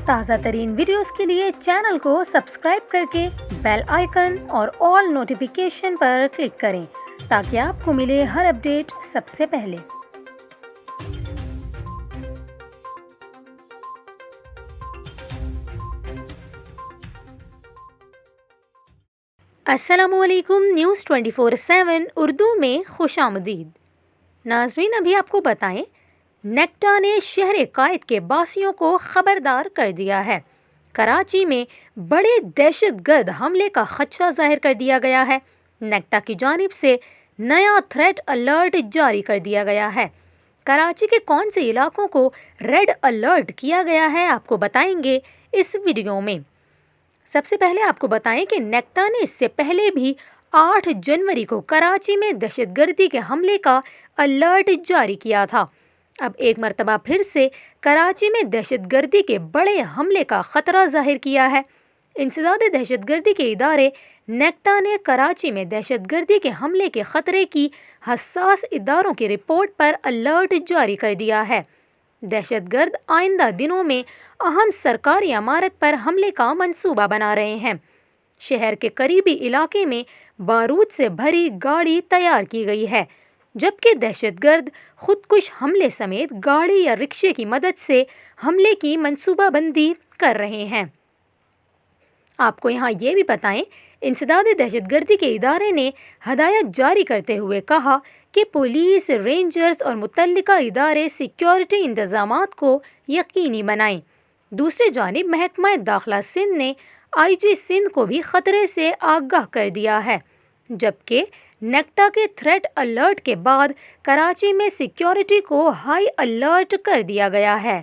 تازہ ترین ویڈیوز کے لیے چینل کو سبسکرائب کر کے بیل آئیکن اور آل نوٹیفیکیشن پر کلک کریں تاکہ آپ کو ملے ہر اپڈیٹ سب سے پہلے۔ السلام علیکم، نیوز 24/7 اردو میں خوش آمدید۔ ناظرین، ابھی آپ کو بتائیں، نیکٹا نے شہر قائد کے باسیوں کو خبردار کر دیا ہے۔ کراچی میں بڑے دہشت گرد حملے کا خدشہ ظاہر کر دیا گیا ہے۔ نیکٹا کی جانب سے نیا تھریٹ الرٹ جاری کر دیا گیا ہے۔ کراچی کے کون سے علاقوں کو ریڈ الرٹ کیا گیا ہے، آپ کو بتائیں گے اس ویڈیو میں۔ سب سے پہلے آپ کو بتائیں کہ نیکٹا نے اس سے پہلے بھی 8 جنوری کو کراچی میں دہشت گردی کے حملے کا الرٹ جاری کیا تھا۔ اب ایک مرتبہ پھر سے کراچی میں دہشت گردی کے بڑے حملے کا خطرہ ظاہر کیا ہے۔ انسداد دہشت گردی کے ادارے نیکٹا نے کراچی میں دہشت گردی کے حملے کے خطرے کی حساس اداروں کی رپورٹ پر الرٹ جاری کر دیا ہے۔ دہشت گرد آئندہ دنوں میں اہم سرکاری عمارت پر حملے کا منصوبہ بنا رہے ہیں۔ شہر کے قریبی علاقے میں بارود سے بھری گاڑی تیار کی گئی ہے، جبکہ دہشت گرد خودکش حملے سمیت گاڑی یا رکشے کی مدد سے حملے کی منصوبہ بندی کر رہے ہیں۔ آپ کو یہاں یہ بھی بتائیں، انسداد دہشت گردی کے ادارے نے ہدایت جاری کرتے ہوئے کہا کہ پولیس، رینجرز اور متعلقہ ادارے سیکیورٹی انتظامات کو یقینی بنائیں۔ دوسری جانب محکمہ داخلہ سندھ نے آئی جی سندھ کو بھی خطرے سے آگاہ کر دیا ہے، جبکہ نیکٹا کے تھریٹ الرٹ کے بعد کراچی میں سیکیورٹی کو ہائی الرٹ کر دیا گیا ہے۔